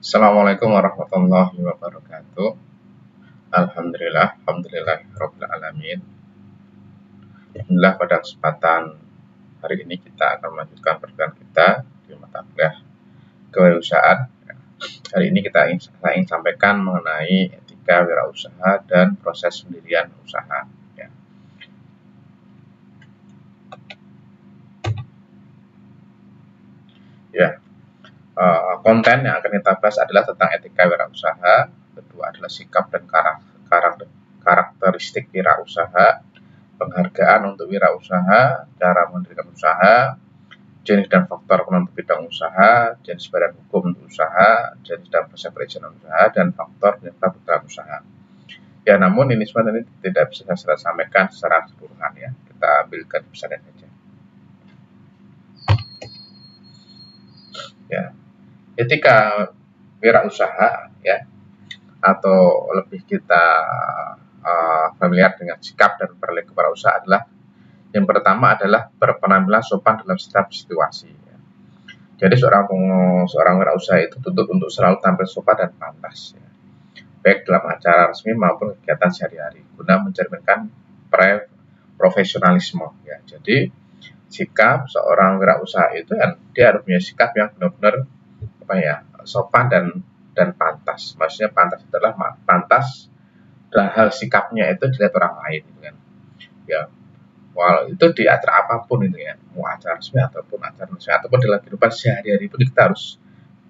Assalamualaikum warahmatullahi wabarakatuh. Alhamdulillahirabbil alamin. Alhamdulillah, pada kesempatan hari ini kita akan melanjutkan perkuliahan kita di mata kuliah kewirausahaan. Hari ini saya ingin sampaikan mengenai etika wirausaha dan proses pendirian usaha. Konten yang akan kita bahas adalah tentang etika wirausaha. Kedua adalah sikap dan karakteristik wirausaha, penghargaan untuk wirausaha, cara mendirikan usaha, jenis dan faktor penentu bidang usaha, jenis badan hukum untuk usaha, jenis dan proses perizinan usaha, dan faktor penyebab kegagalan usaha. Ya, namun ini semua ini tidak bisa saya sampaikan secara keseluruhan ya. Kita ambilkan misalnya saja. Ya, etika wirausaha ya, atau lebih kita familiar dengan sikap dan perilaku wirausaha adalah yang pertama adalah berpenampilan sopan dalam setiap situasi. Ya. Jadi seorang wirausaha itu tuntut untuk selalu tampil sopan dan pantas, ya, baik dalam acara resmi maupun kegiatan sehari-hari, guna mencerminkan profesionalisme. Ya. Jadi sikap seorang wirausaha itu kan dia harus punya sikap yang benar-benar sopan dan pantas. Maksudnya pantas adalah pantas dalam hal sikapnya itu dilihat orang lain, gitu kan. Ya, walau itu di acara apapun itu ya, mau acara resmi ataupun dalam kehidupan sehari-hari pun kita harus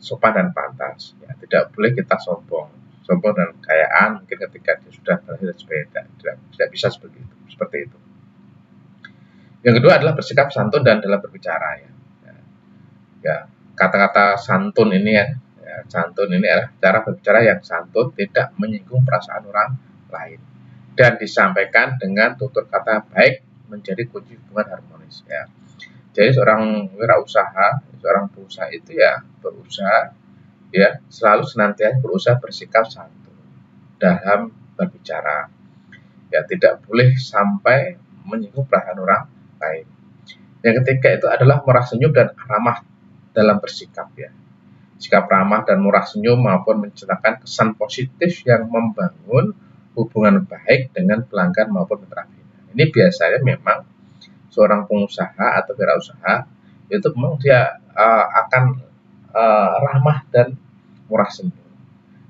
sopan dan pantas. Ya, tidak boleh kita sombong dan kekayaan mungkin ketika dia sudah berhasil dan tidak bisa seperti itu. Yang kedua adalah bersikap santun dan dalam berbicara ya. Kata-kata santun ini santun ini adalah cara berbicara yang santun, tidak menyinggung perasaan orang lain, dan disampaikan dengan tutur kata baik menjadi kunci hubungan harmonis ya. Jadi seorang wirausaha, seorang pengusaha itu ya berusaha ya selalu senantiasa berusaha bersikap santun dalam berbicara. Ya, tidak boleh sampai menyinggung perasaan orang lain. Yang ketiga itu adalah murah senyum dan ramah dalam bersikap ya. Sikap ramah dan murah senyum maupun menciptakan kesan positif yang membangun hubungan baik dengan pelanggan maupun mitra. Ini biasanya memang seorang pengusaha atau wirausaha itu memang dia akan ramah dan murah senyum.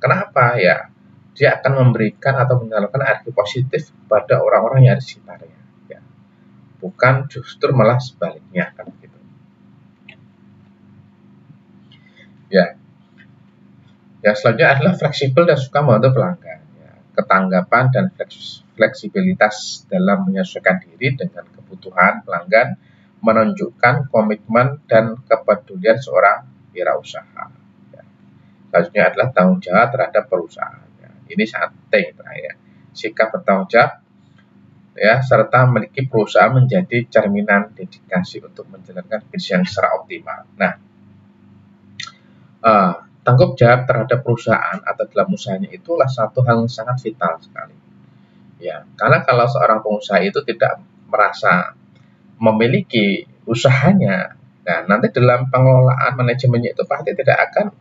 Kenapa ya? Dia akan memberikan atau menyalurkan energi positif pada orang-orang yang ada di sekitarnya. Ya. Bukan justru malah sebaliknya kan gitu. Ya. Yang selanjutnya adalah fleksibel dan suka membantu pelanggan. Ya. Ketanggapan dan fleksibilitas dalam menyesuaikan diri dengan kebutuhan pelanggan menunjukkan komitmen dan kepedulian seorang wirausaha. Ya. Selanjutnya adalah tanggung jawab terhadap perusahaan. Ya. Ini sangat penting ya. Sikap bertanggung jawab ya, serta memiliki perusahaan menjadi cerminan dedikasi untuk menjalankan bisnis yang secara optimal. Nah, tanggung jawab terhadap perusahaan atau dalam usahanya itulah satu hal yang sangat vital sekali. Ya, karena kalau seorang pengusaha itu tidak merasa memiliki usahanya, nah nanti dalam pengelolaan manajemennya itu pasti tidak akan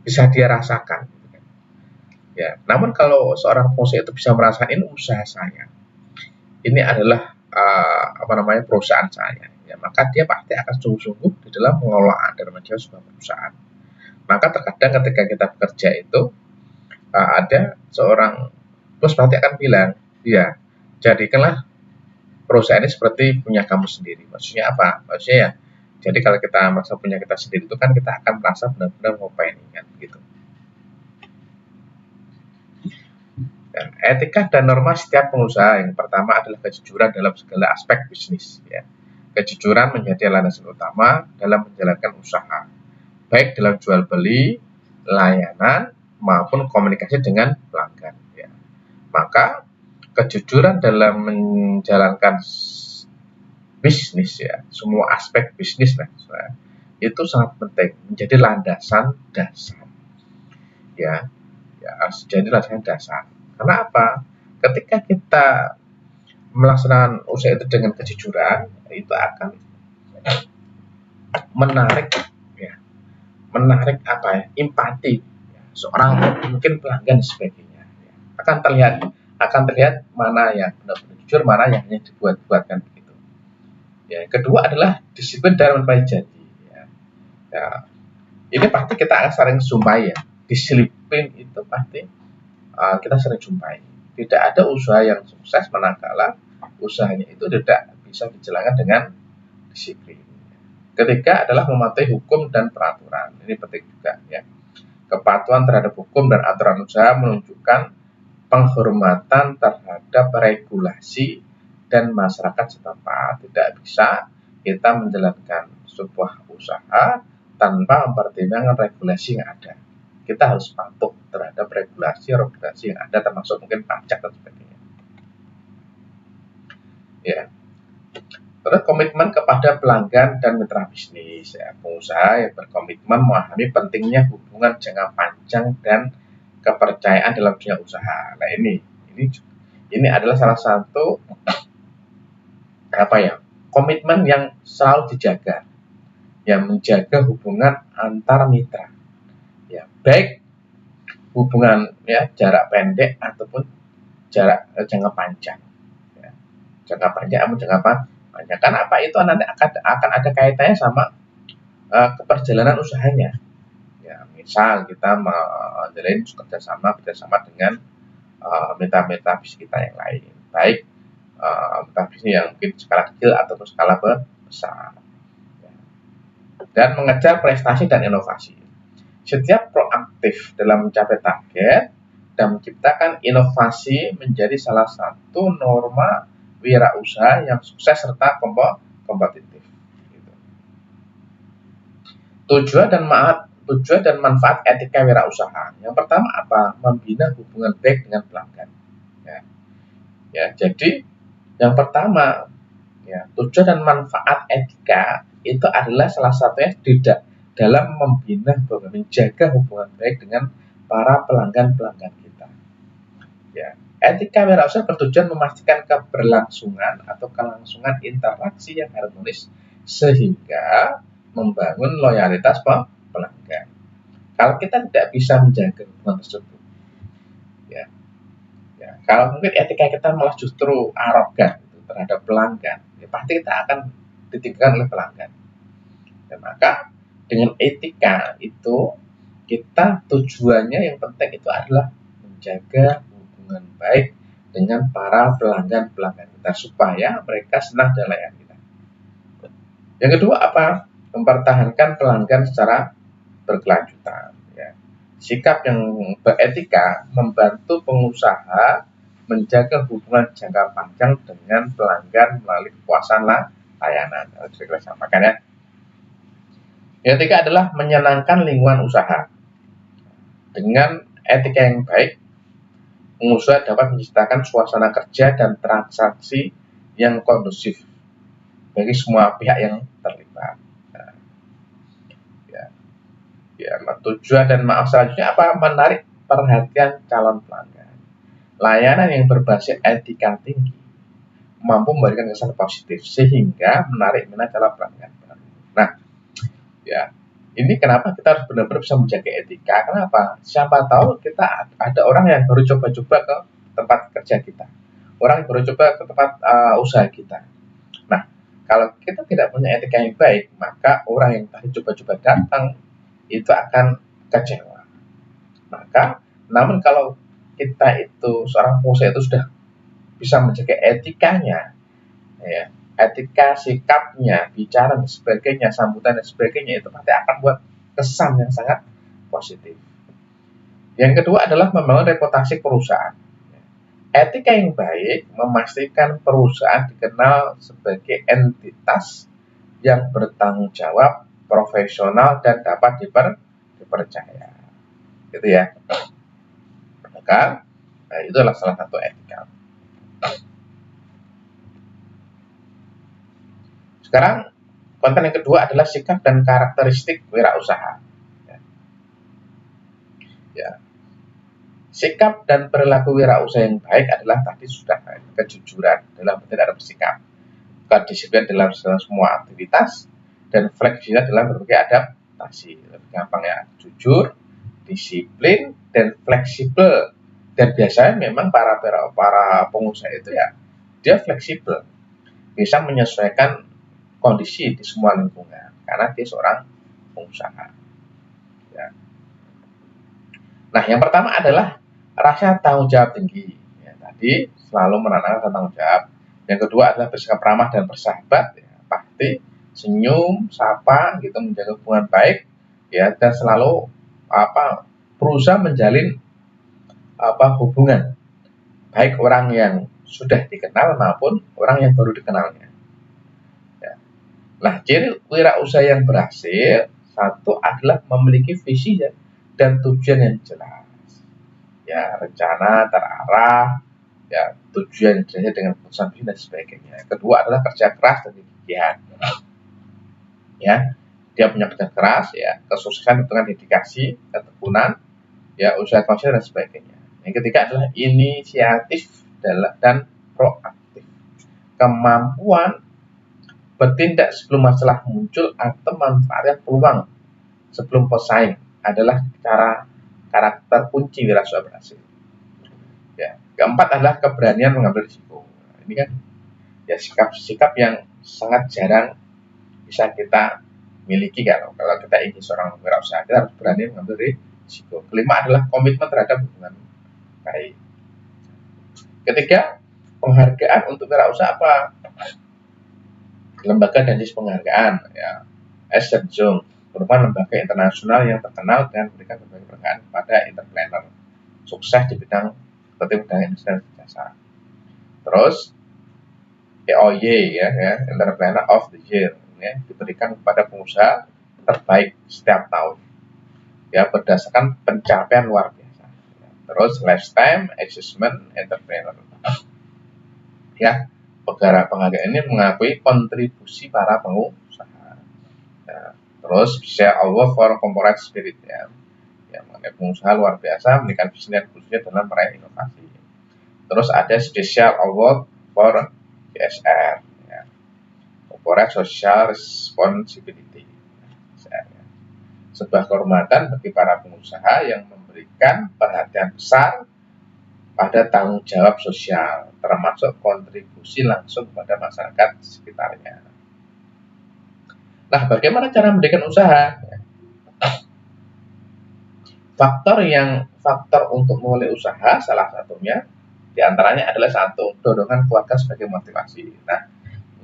bisa dia rasakan. Ya, namun kalau seorang pengusaha itu bisa merasakan ini usaha saya, ini adalah perusahaan saya, ya, maka dia pasti akan sungguh-sungguh di dalam pengelolaan dan manajemen sebuah perusahaan. Maka terkadang ketika kita bekerja itu ada seorang bos pasti akan bilang, ya jadikanlah perusahaan ini seperti punya kamu sendiri. Maksudnya apa? Maksudnya ya, jadi kalau kita merasa punya kita sendiri itu kan kita akan merasa benar-benar ngopain kan gitu. Dan etika dan norma setiap pengusaha yang pertama adalah kejujuran dalam segala aspek bisnis. Ya. Kejujuran menjadi landasan utama dalam menjalankan usaha, baik dalam jual beli, layanan, maupun komunikasi dengan pelanggan. Ya. Maka kejujuran dalam menjalankan bisnis ya, semua aspek bisnis itu sangat penting, menjadi landasan dasar. Ya harus jadi landasan dasar. Karena apa? Ketika kita melaksanakan usaha itu dengan kejujuran, itu akan menarik ya menarik apa ya, empati seorang mungkin pelanggan dan sebagainya. Akan terlihat mana yang benar-benar jujur, mana yang hanya dibuat-buatkan begitu. Ya, kedua adalah disiplin dalam menepati janji. Ya, ini pasti kita akan sering jumpai ya. Disiplin itu pasti kita sering jumpai. Tidak ada usaha yang sukses manakala usahanya itu tidak bisa dijalankan dengan disiplin. Ketiga adalah mematuhi hukum dan peraturan. Ini penting juga ya. Kepatuhan terhadap hukum dan aturan usaha menunjukkan penghormatan terhadap regulasi dan masyarakat setempat. Tidak bisa kita menjalankan sebuah usaha tanpa mempertimbangkan regulasi yang ada. Kita harus patuh terhadap regulasi yang ada, termasuk mungkin pajak dan sebagainya. Ya. Terus komitmen kepada pelanggan dan mitra bisnis. Ya, pengusaha yang berkomitmen memahami pentingnya hubungan jangka panjang dan kepercayaan dalam dunia usaha. Nah ini adalah salah satu komitmen yang selalu dijaga, yang menjaga hubungan antar mitra. Ya, baik hubungan ya jarak pendek ataupun jarak jangka panjang. Ya, jangka panjang ataupun jangka panjang. Karena apa itu nanti akan ada kaitannya sama keperjalanan usahanya. Ya, misal kita menjalin kerjasama dengan mitra-mitra bisnis kita yang lain, baik mitra bisnis yang mungkin skala kecil ataupun skala besar, ya. Dan mengejar prestasi dan inovasi. Setiap proaktif dalam mencapai target dan menciptakan inovasi menjadi salah satu norma wirausaha yang sukses serta kompetitif. Gitu. Tujuan dan manfaat etika wirausaha. Yang pertama apa? Membina hubungan baik dengan pelanggan. Ya, jadi yang pertama ya, tujuan dan manfaat etika itu adalah salah satunya tidak dalam menjaga hubungan baik dengan para pelanggan kita. Ya, etika wirausaha bertujuan memastikan keberlangsungan atau kelangsungan interaksi yang harmonis sehingga membangun loyalitas pelanggan. Kalau kita tidak bisa menjaga hubungan tersebut, ya kalau mungkin etika kita malah justru arogan terhadap pelanggan, ya pasti kita akan ditinggalkan oleh pelanggan. Dan maka dengan etika itu kita tujuannya yang penting itu adalah menjaga hubungan baik dengan para pelanggan kita supaya mereka senang dengan layanan kita. Yang kedua apa? Mempertahankan pelanggan secara berkelanjutan. Ya. Sikap yang beretika membantu pengusaha menjaga hubungan jangka panjang dengan pelanggan melalui kepuasan layanan. Makanya yang ketiga adalah menyenangkan lingkungan usaha. Dengan etika yang baik, pengusaha dapat menciptakan suasana kerja dan transaksi yang kondusif bagi semua pihak yang terlibat. Tujuan dan selanjutnya apa? Menarik perhatian calon pelanggan. Layanan yang berbasis etika tinggi mampu memberikan kesan positif sehingga menarik minat calon pelanggan. Nah, ya ini kenapa kita harus benar-benar bisa menjaga etika. Kenapa? Siapa tahu kita ada orang yang baru coba-coba ke tempat kerja kita, orang yang baru coba ke tempat usaha kita. Nah, kalau kita tidak punya etika yang baik, maka orang yang tadi coba-coba datang itu akan kecewa. Namun kalau kita itu seorang pengusaha itu sudah bisa menjaga etikanya, ya, etika sikapnya, bicara dan sebagainya, sambutan dan sebagainya, itu pasti akan buat kesan yang sangat positif. Yang kedua adalah membangun reputasi perusahaan. Etika yang baik memastikan perusahaan dikenal sebagai entitas yang bertanggung jawab, profesional dan dapat dipercaya, gitu ya. Maka itu adalah salah satu etika. Sekarang konten yang kedua adalah sikap dan karakteristik wirausaha. Ya. Sikap dan perilaku wirausaha yang baik adalah tadi sudah kejujuran dalam bertindak dan bersikap, kedisiplinan dalam semua aktivitas, dan fleksibilitas dalam berbagai adaptasi. Lebih gampang ya, jujur, disiplin, dan fleksibel. Dan biasanya memang para pengusaha itu ya, dia fleksibel, bisa menyesuaikan kondisi di semua lingkungan karena dia seorang pengusaha. Ya. Nah, yang pertama adalah rasa tanggung jawab tinggi. Ya, tadi selalu menanamkan tanggung jawab. Yang kedua adalah bersikap ramah dan bersahabat. Ya, pasti senyum, sapa, gitu, menjaga hubungan baik, ya, dan selalu berusaha menjalin hubungan baik orang yang sudah dikenal maupun orang yang baru dikenalnya. Ya. Nah, ciri wirausaha yang berhasil satu adalah memiliki visi dan tujuan yang jelas. Ya, rencana terarah, ya, tujuan jelas dengan keputusan visi dan sebagainya. Kedua adalah kerja keras dan kegigihan. Ya, dia punya kerja keras, ya, kesuksesan dengan dedikasi, ketekunan, ya, usaha konsisten dan sebagainya. Yang ketiga adalah inisiatif dan proaktif. Kemampuan bertindak sebelum masalah muncul atau memanfaatkan peluang sebelum pesaing adalah karakter kunci wirausaha berhasil. Ya. Keempat adalah keberanian mengambil risiko. Ini kan ya sikap yang sangat jarang bisa kita miliki kalau kita ingin seorang wirausaha, kita harus berani mengambil risiko. Kelima adalah komitmen terhadap hubungan baik. Ketiga, penghargaan untuk wirausaha apa? Lembaga dan jenis penghargaan, ya, Ernst & Young merupakan lembaga internasional yang terkenal dengan memberikan berbagai penghargaan kepada entrepreneur sukses di bidang seperti bidang industri dan jasa. Terus EOY, ya, Entrepreneur of the Year, ya, diberikan kepada pengusaha terbaik setiap tahun, ya, berdasarkan pencapaian luar biasa. Ya. Terus Lifetime Achievement Entrepreneur, ya, penghargaan ini mengakui kontribusi para pengusaha. Ya. Terus Share Award for Corporate Spirit, ya, yang mengenai pengusaha luar biasa memberikan visi dan khususnya dalam meraih inovasi. Terus ada Special Award for CSR, ya, Corporate Social Responsibility, ya. Sebuah kehormatan bagi para pengusaha yang memberikan perhatian besar pada tanggung jawab sosial, termasuk kontribusi langsung kepada masyarakat sekitarnya. Nah, bagaimana cara mendirikan usaha? Faktor untuk memulai usaha salah satunya diantaranya adalah satu, dorongan keluarga sebagai motivasi. Nah,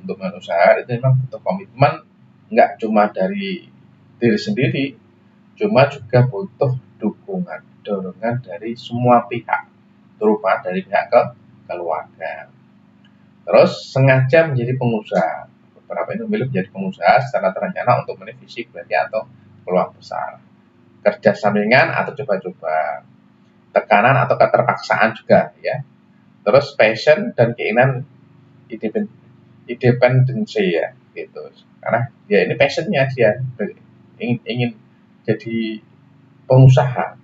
untuk memulai usaha itu memang butuh komitmen, nggak cuma dari diri sendiri, cuma juga butuh dorongan dari semua pihak, terutama dari pihak keluarga. Terus sengaja menjadi pengusaha. Beberapa ini memilih menjadi pengusaha secara terencana untuk memenuhi visi atau peluang besar. Kerja sampingan atau coba-coba, tekanan atau keterpaksaan juga, ya. Terus passion dan keinginan independensi, ya, gitu. Karena ya ini passionnya dia ingin jadi pengusaha,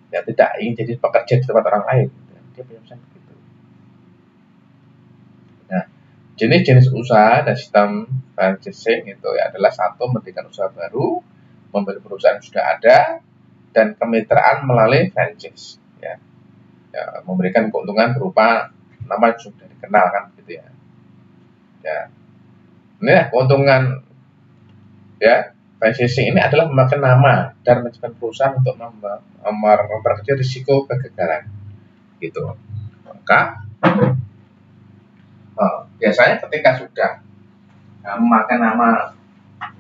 ya, tidak ingin jadi pekerja di tempat orang lain. Dia punya pesan begitu. Nah, jenis-jenis usaha dan sistem franchising itu ya adalah satu, mendirikan usaha baru, membeli perusahaan yang sudah ada, dan kemitraan melalui franchise, ya, memberikan keuntungan berupa nama yang sudah dikenal, kan, gitu ya. Ya, ini ya, keuntungan, ya, franchising ini adalah memakai nama dan manajemen perusahaan untuk memperkecil risiko kegagalan, gitu. Maka biasanya ketika sudah memakai nama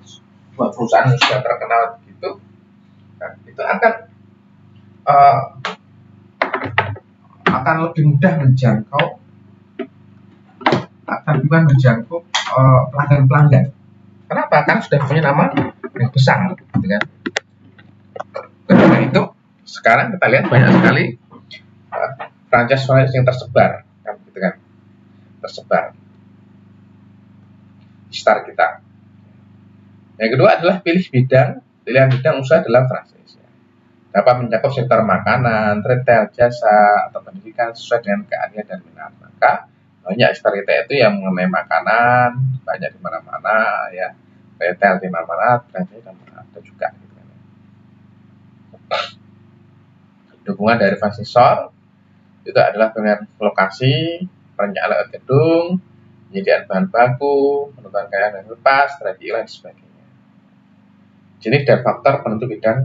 sebuah perusahaan yang sudah terkenal begitu, nah, itu akan lebih mudah menjangkau pelanggan-pelanggan. Kenapa? Karena sudah punya nama yang besar, gitu kan. Karena itu sekarang kita lihat banyak sekali franchise yang tersebar, kan, gitu kan, tersebar di sekitar kita. Yang kedua adalah pilihan bidang usaha dalam franchise. Dapat mencakup sektor makanan, retail, jasa, atau pendidikan sesuai dengan keahlian dan minat. Maka banyak ekspert kita itu yang mengenai makanan, banyak di mana-mana, ya. retail di mana-mana, franchise ada juga gitu kan. Dukungan dari fasisor itu adalah dengan lokasi, perencanaan gedung, penyediaan bahan baku, penentuan karya dan lepas, strategi dan sebagainya. Jenis dan faktor penentu bidang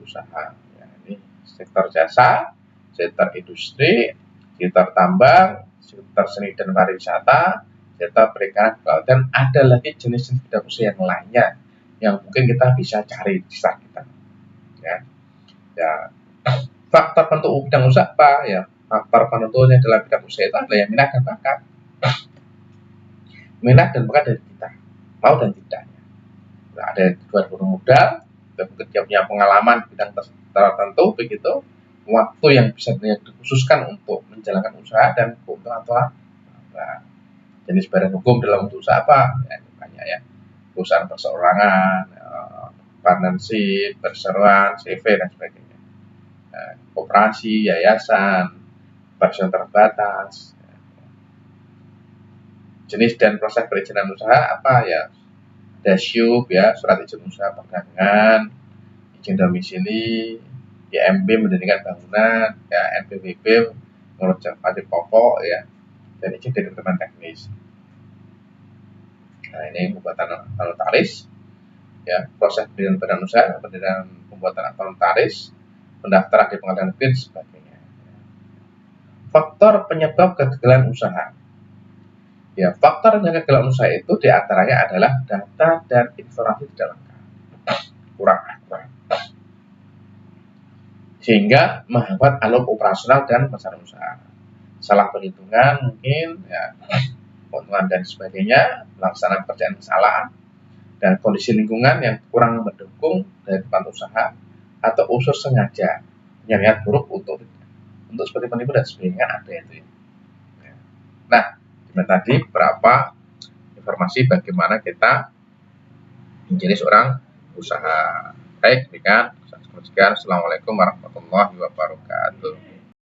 usaha. Ya, ini sektor jasa, sektor industri, sektor tambang, sektor seni dan pariwisata, sektor perikanan, dan ada lagi jenis-jenis bidang usaha yang lainnya yang mungkin kita bisa cari di sekitar kita. Ya, faktor penentu bidang usaha apa? Ya, faktor penentunya dalam bidang usaha itu adalah yang minat dan bakat. Minat dan bakat dari kita, mau dan tidaknya. Nah, ada dua modal, dia punya pengalaman di bidang tertentu, begitu, waktu yang bisa dikhususkan untuk menjalankan usaha dan keuntungan atau nah, jenis badan hukum dalam usaha apa? Ya, banyak ya, perusahaan perseorangan, partnership, perseroan, CV dan sebagainya. Koperasi, yayasan, personal terbatas. Jenis dan proses perizinan usaha apa ya? Ada SYUP ya, surat izin usaha perdagangan, izin domisili, IMB mendirikan bangunan, ya NPWP mengurus wajib pokok ya, dan izin dari teman teknis. Nah, ini pembuatan akta notaris, ya, proses pendirian badan usaha, pendirian pembuatan akta notaris, pendaftaran di pengadilan negeri, dan sebagainya. Faktor penyebab kegagalan usaha. Ya, faktor penyebab kegagalan usaha itu diantaranya adalah data dan informasi tidak lengkap, kurang akurat, sehingga menghambat alur operasional dan pelaksanaan usaha. Salah perhitungan mungkin, ya, keuntungan dan sebagainya, pelaksanaan pekerjaan salah, dan kondisi lingkungan yang kurang mendukung dari tempat usaha, atau unsur sengaja niat buruk untuk seperti penipu dan sebagainya ada itu. Nah, tadi beberapa informasi bagaimana kita menjadi seorang usaha. Baik, demikian. Assalamualaikum warahmatullahi wabarakatuh.